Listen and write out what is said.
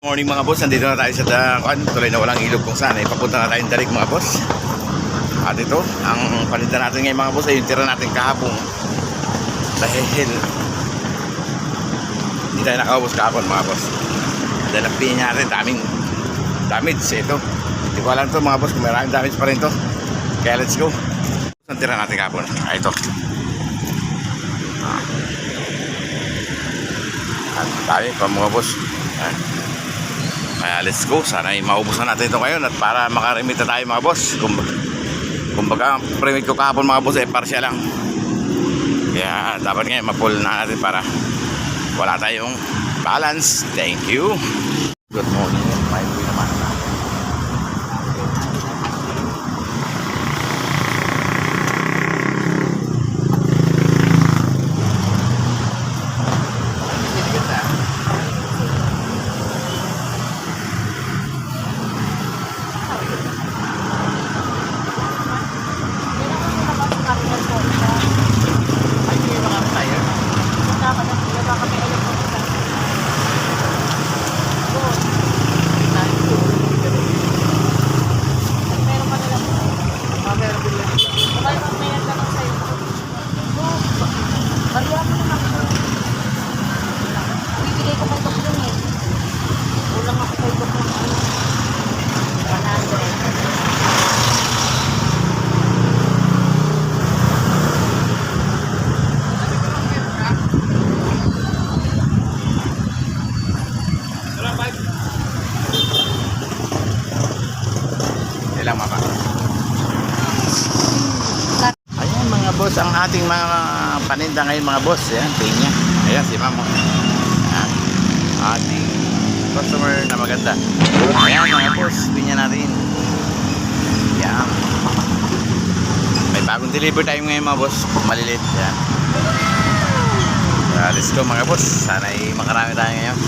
Morning mga boss, nandito na tayo sa tuloy na walang ilog kung saan papunta na tayong Dalig mga boss. At ito, ang paninda natin ngayon mga boss ay yung tira natin kahapon. Dahil hindi tayo nakaubos kahapon mga boss. Dahil ang pinin natin, daming damage ito. Hindi ko alam ito mga boss kung maraming damage pa rin ito. Kaya let's go. Ang tira natin kahapon, ito. At tayo pa mga boss. Kaya let's go, sana maubos na natin ito ngayon at para makarimit na tayo mga boss. Kumbaga ang primit ko kahapon mga boss ay partial lang. Kaya dapat ngayon ma-pull na natin para wala tayong balance. Thank you. Good morning, may buhay naman. Ayan mga boss, ang ating mga paninda ngayon mga boss. Ayan, pinya. Ayan si ma'am. Ayan, ating customer na maganda. Ayan mga boss, pinya natin. Ayan. May bagong deliver time ngayon mga boss. Malilit. Ayan. Let's go mga boss. Sana makarami tayo ngayon.